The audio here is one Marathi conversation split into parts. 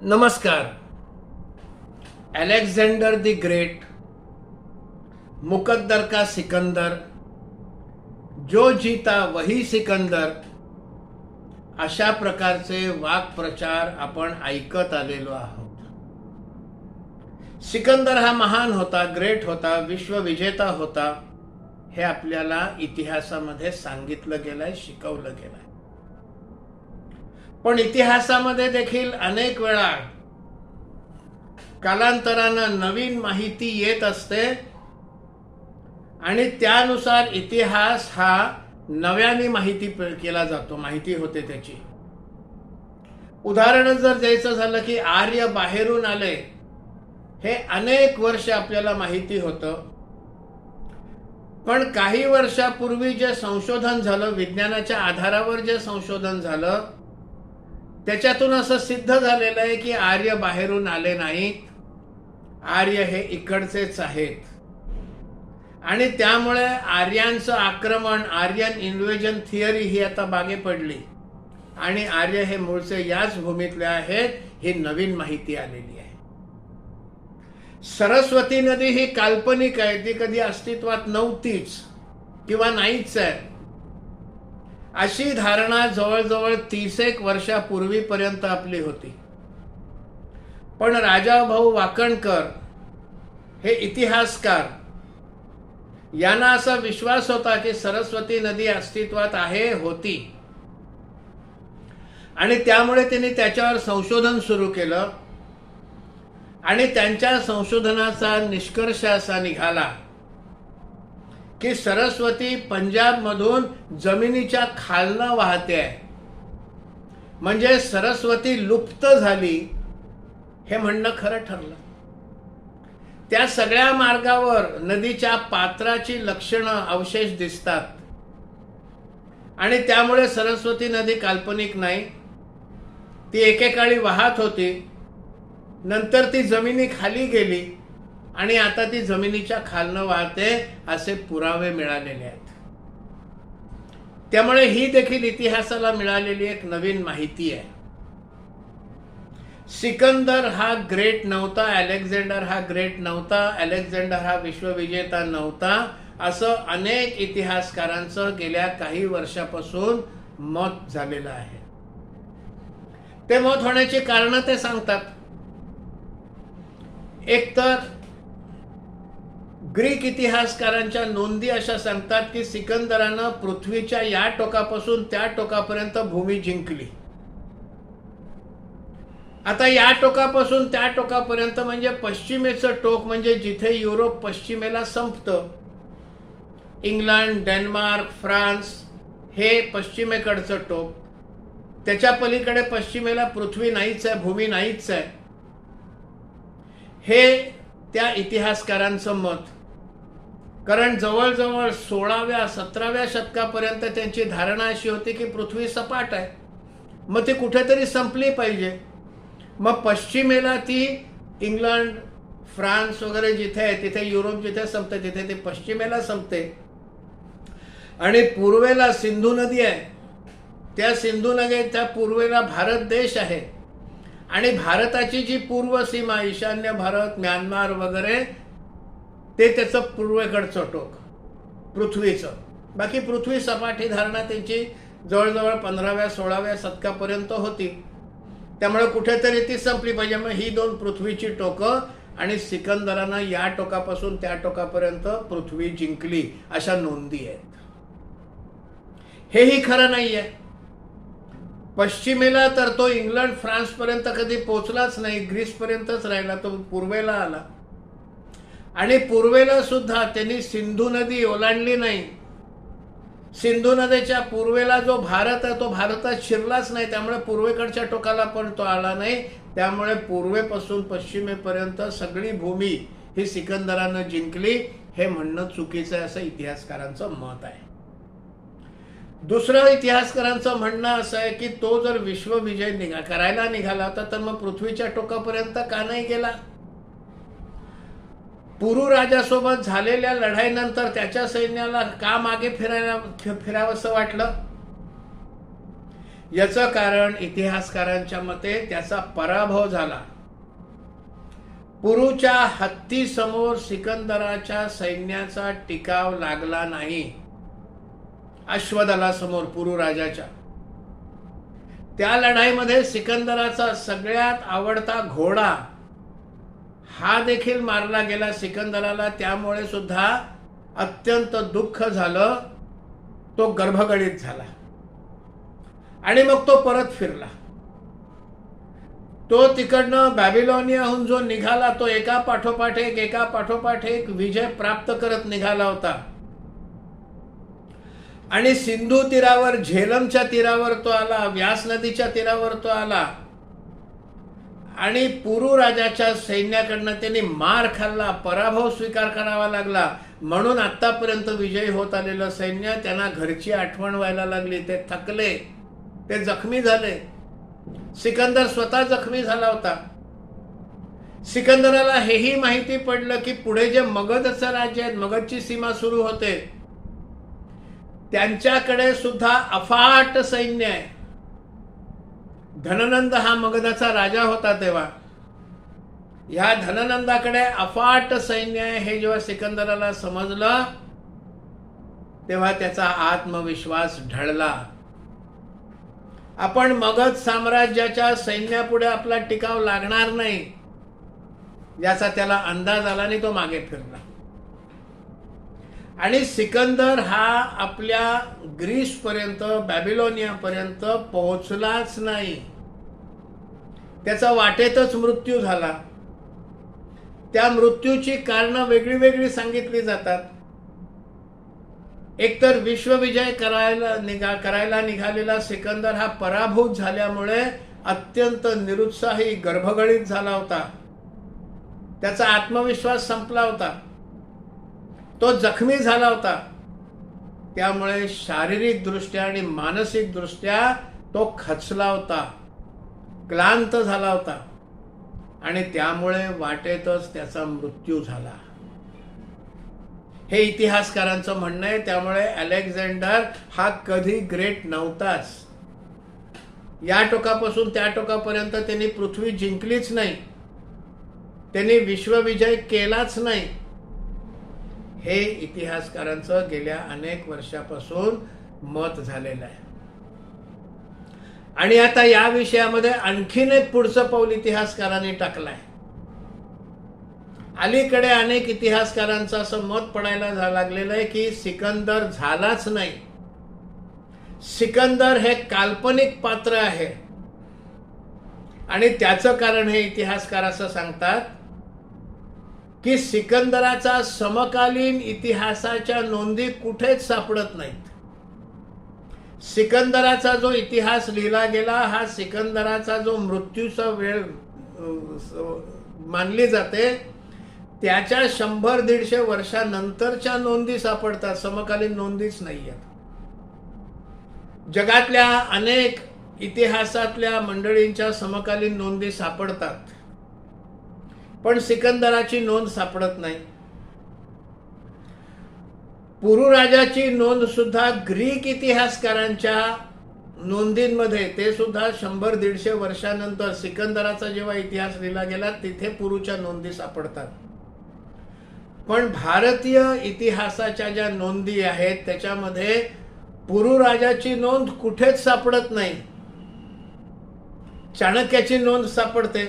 नमस्कार. अलेक्झांडर द ग्रेट, मुकद्दर का सिकंदर, जो जीता वही सिकंदर, अशा प्रकारचे वाक्प्रचार आपण ऐकत आलेलो आहोत. सिकंदर हा महान होता, ग्रेट होता, विश्वविजेता होता, हे आपल्याला इतिहासामध्ये सांगितलं गेलंय, शिकवलं गेलंय. पण इतिहासामध्ये देखील अनेक वेळा कालांतरानं नवीन माहिती येत असते आणि त्यानुसार इतिहास हा नव्याने माहिती केला जातो, माहिती होते त्याची. उदाहरण जर द्यायचं झालं की आर्य बाहेरून आले, हे अनेक वर्ष आपल्याला माहिती होतं. पण काही वर्षापूर्वी जे संशोधन झालं, विज्ञानाच्या आधारावर जे संशोधन झालं, त्याच्यातून असं सिद्ध झालेलं आहे की आर्य बाहेरून आले नाहीत, आर्य हे इकडचेच आहेत. आणि त्यामुळे आर्यांचं आक्रमण, आर्यन इन्व्हेजन थिअरी ही आता मागे पडली आणि आर्य हे मूळचे याच भूमीतले आहेत, ही नवीन माहिती आलेली आहे. सरस्वती नदी ही काल्पनिक आहे, ती कधी अस्तित्वात नव्हतीच किंवा नाहीच आहे, अशी धारणा जवळजवळ 30 वर्षापूर्वीपर्यंत आपली होती. पण राजाभाऊ वाकणकर हे इतिहासकार, यांना असा विश्वास होता की सरस्वती नदी अस्तित्वात आहे, होती, आणि त्यामुळे त्यांनी त्याच्यावर संशोधन सुरू केलं. आणि त्यांच्या संशोधनाचा निष्कर्ष असा निघाला की सरस्वती पंजाबमधून जमिनीच्या खालनं वाहते आहे, म्हणजे सरस्वती लुप्त झाली, हे म्हणणं खरं ठरलं. त्या सगळ्या मार्गावर नदीच्या पात्राची लक्षणं, अवशेष दिसतात आणि त्यामुळे सरस्वती नदी काल्पनिक नाही, ती एकेकाळी वाहत होती, नंतर ती जमिनी खाली गेली आणि आता ती जमिनीच्या खालनं वाहते, असे पुरावे मिळालेले आहेत. त्यामुळे ही देखील इतिहासाला मिळालेली एक नवीन माहिती आहे. सिकंदर हा ग्रेट नव्हता, अलेक्झांडर हा ग्रेट नव्हता, अलेक्झांडर हा विश्वविजेता नव्हता, असं अनेक इतिहासकारांचं गेल्या काही वर्षापासून मत झालेलं आहे. ते मत होण्याची कारणं ते सांगतात. एकतर ग्रीक इतिहासकारांच्या नोंदी अशा सांगतात की सिकंदरानं पृथ्वीच्या या टोकापासून त्या टोकापर्यंत भूमी जिंकली. आता या टोकापासून त्या टोकापर्यंत म्हणजे पश्चिमेचं टोक, म्हणजे जिथे युरोप पश्चिमेला संपतं, इंग्लंड, डेन्मार्क, फ्रान्स हे पश्चिमेकडचं टोक, त्याच्या पलीकडे पश्चिमेला पृथ्वी नाहीच आहे, भूमी नाहीच आहे, हे त्या इतिहासकारांचं मत. कारण जवळजवळ 16व्या-17व्या शतकापर्यंत त्यांची धारणा अशी होती की पृथ्वी सपाट आहे, मग ती कुठेतरी संपली पाहिजे. मग पश्चिमेला ती इंग्लंड, फ्रान्स वगैरे जिथे आहे, तिथे युरोप जिथे संपते, तिथे ती पश्चिमेला संपते. आणि पूर्वेला सिंधू नदी आहे, त्या सिंधू नदीच्या पूर्वेला भारत देश आहे आणि भारताची जी पूर्व सीमा, ईशान्य भारत, म्यानमार वगैरे, ते त्याचं पूर्वेकडचं टोक पृथ्वीचं. बाकी पृथ्वी सपाट ही धारणा त्यांची जवळजवळ 15व्या-16व्या शतकापर्यंत होती. त्यामुळे कुठेतरी ती संपली पाहिजे. मग ही दोन पृथ्वीची टोकं, आणि सिकंदरानं या टोकापासून त्या टोकापर्यंत पृथ्वी जिंकली, अशा नोंदी आहेत. हेही खरं नाहीये. पश्चिमेला तर तो इंग्लंड, फ्रान्स पर्यंत कधी पोहोचलाच नाही, ग्रीस पर्यंतच राहिला, तो पूर्वेला आला. आणि पूर्वेला सुद्धा त्यांनी सिंधू नदी ओलांडली नाही. सिंधू नदीच्या पूर्वेला जो भारत आहे, तो भारतात शिरलाच नाही, त्यामुळे पूर्वेकडच्या टोकाला पण तो आला नाही. त्यामुळे पूर्वेपासून पश्चिमेपर्यंत सगळी भूमी ही सिकंदरानं जिंकली, हे म्हणणं चुकीचं आहे, असं इतिहासकारांचं मत आहे. दुसरं इतिहासकारांचं म्हणणं असं आहे की तो जर विश्वविजय करायला निघाला होता, तर मग पृथ्वीच्या टोकापर्यंत का नाही गेला? पुरू राजासोबत झालेल्या लढाईनंतर त्याच्या सैन्याला का मागे फिरावंसं वाटलं? याचं कारण इतिहासकारांच्या मते त्याचा पराभव झाला. पुरूच्या हत्तीसमोर सिकंदराच्या सैन्याचा टिकाव लागला नाही. अश्वदलासमोर पुरू राजाच्या त्या लढाईमध्ये सिकंदराचा सगळ्यात आवडता घोडा हा देखील मारला गेला. सिकंदराला त्यामुळे सुद्धा अत्यंत दुःख झालं. तो गर्भगडीत झाला आणि मग तो परत फिरला. तो तिकडनं बॅबिलोनियाहून जो निघाला तो एका पाठोपाठ एक विजय प्राप्त करत निघाला होता आणि सिंधू तीरावर, झेलमच्या तीरावर तो आला, व्यास नदीच्या तीरावर तो आला आणि पुरू राजाच्या सैन्याकडनं त्यांनी मार खाल्ला, पराभव स्वीकार करावा लागला. म्हणून आतापर्यंत विजयी होत आलेलं सैन्य त्यांना घरची आठवण व्हायला लागली. ते थकले, ते जखमी झाले. सिकंदर स्वतः जखमी झाला होता. सिकंदराला हेही माहिती पडलं की पुढे जे मगधचं राज्य आहे, मगधची सीमा सुरू होते, त्यांच्याकडे सुद्धा अफाट सैन्य आहे. धननंद हा मगधाचा राजा होता तेव्हा. ह्या धननंदाकडे अफाट सैन्य आहे हे जेव्हा सिकंदराला समजलं तेव्हा त्याचा आत्मविश्वास ढळला. आपण मगध साम्राज्याच्या सैन्यापुढे आपला टिकाव लागणार नाही याचा त्याला अंदाज आला आणि तो मागे फिरला. आणि सिकंदर हा आपल्या ग्रीसपर्यंत, बॅबिलोनियापर्यंत पोहोचलाच नाही. त्याचा वाटेतच मृत्यू झाला. त्या मृत्यूची कारणं वेगळी वेगळी सांगितली जातात. एकतर विश्वविजय करायला निघालेला सिकंदर हा पराभूत झाल्यामुळे अत्यंत निरुत्साही, गर्भगडीत झाला होता. त्याचा आत्मविश्वास संपला होता. तो जखमी झाला होता. त्यामुळे शारीरिक दृष्ट्या आणि मानसिक दृष्ट्या तो खचला होता, क्लांत झाला होता आणि त्यामुळे वाटेतच त्याचा मृत्यू झाला. हे इतिहासकारांचं म्हणणं आहे. त्यामुळे अलेक्झांडर हा कधी ग्रेट नव्हताच. या टोकापासून त्या टोकापर्यंत त्यांनी पृथ्वी जिंकलीच नाही, त्यांनी विश्वविजय केलाच नाही. हे इतिहासकारांचं गेल्या अनेक वर्षापासून मत झालेलं आहे. आणि आता या विषयामध्ये आणखीन एक पुढचं पाऊल इतिहासकारांनी टाकलंय. अलीकडे अनेक इतिहासकारांचं असं मत पडायला लागलेलं आहे की सिकंदर झालाच नाही. सिकंदर हे काल्पनिक पात्र आहे आणि त्याचं कारण हे इतिहासकार असं सांगतात की सिकंदराचा समकालीन इतिहासाच्या नोंदी कुठेच सापडत नाहीत. सिकंदराचा जो इतिहास लिहिला गेला हा सिकंदराचा जो मृत्यूचा वेळ मानली जाते त्याच्या 100-150 वर्षानंतरच्या नोंदी सापडतात, समकालीन नोंदीच नाही आहेत. जगातल्या अनेक इतिहासातल्या मंडळींच्या समकालीन नोंदी सापडतात पण सिकंदराची नोंद सापडत नाही. पुरू राजाची नोंद सुद्धा ग्रीक इतिहासकारांच्या नोंदींमध्ये, ते सुद्धा 100-150 वर्षानंतर सिकंदराचा जेव्हा इतिहास लिहिला गेला तिथे पुरूच्या नोंदी सापडतात. पण भारतीय इतिहासाच्या ज्या नोंदी आहेत त्याच्यामध्ये पुरू राजाची नोंद कुठेच सापडत नाही. चाणक्याची नोंद सापडते,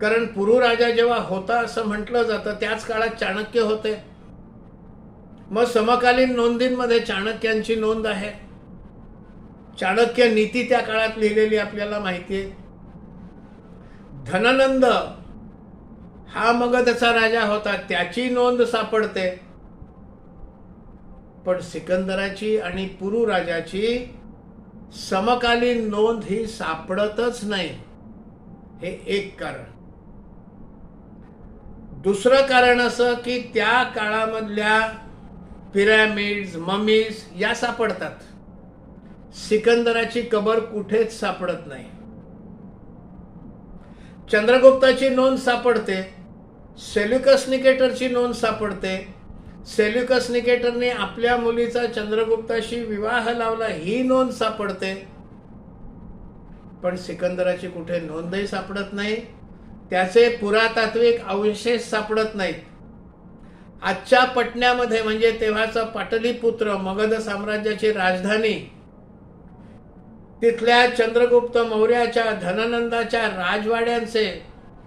कारण पुरू राजा जेव्हा होता असं म्हटलं जातं त्याच काळात चाणक्य होते. मग समकालीन नोंदींमध्ये चाणक्यांची नोंद आहे. चाणक्य नीती त्या काळात लिहिलेली आपल्याला माहिती आहे. धननंद हा मगधचा राजा होता, त्याची नोंद सापडते. पण सिकंदराची आणि पुरू राजाची समकालीन नोंद ही सापडतच नाही. हे एक कारण. दुसरं कारण असं की त्या काळामधल्या पिरॅमिड्स, ममीज या सापडतात. सिकंदराची कबर कुठेच सापडत नाही. चंद्रगुप्ताची नोंद सापडते, सेल्युकस निकेटरची नोंद सापडते. सेल्युकस निकेटरने आपल्या मुलीचा चंद्रगुप्ताशी विवाह लावला ही नोंद सापडते. पण सिकंदराची कुठे नोंदही सापडत नाही, त्याचे पुरातात्विक अवशेष सापडत नाहीत. आजच्या पटण्यामध्ये म्हणजे तेव्हाचा पाटलीपुत्र मगध साम्राज्याची राजधानी, तिथल्या चंद्रगुप्त मौर्याच्या धननंदाच्या राजवाड्यांचे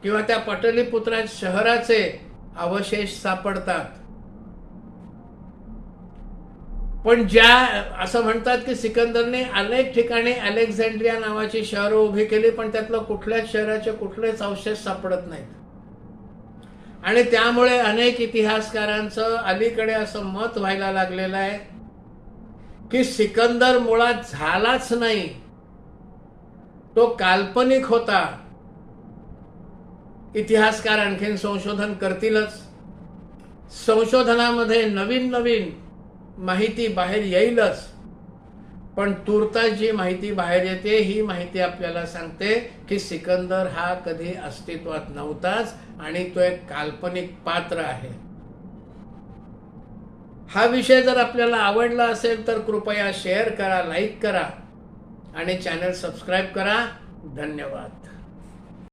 किंवा त्या पाटलीपुत्रा शहराचे अवशेष सापडतात. पण ज्या असं म्हणतात की सिकंदरने अनेक ठिकाणी अलेक्झांड्रिया नावाची शहरं उभी केली, पण त्यातलं कुठल्याच शहराचे कुठलेच अवशेष सापडत नाहीत. आणि त्यामुळे अनेक इतिहासकारांचं अलीकडे असं मत व्हायला लागलेलं आहे की सिकंदर मुळात झालाच नाही, तो काल्पनिक होता. इतिहासकार आणखीन संशोधन करतीलच, संशोधनामध्ये नवीन नवीन माहिती बाहेर येईलच, पण तुर्तास जी माहिती बाहेर येते ही माहिती आपल्याला सांगते की सिकंदर हा कधी अस्तित्वात नव्हताच आणि तो एक काल्पनिक पात्र आहे. हा विषय जर आपल्याला आवडला असेल तर कृपया शेअर करा, लाईक करा आणि चॅनल सबस्क्राईब करा. धन्यवाद.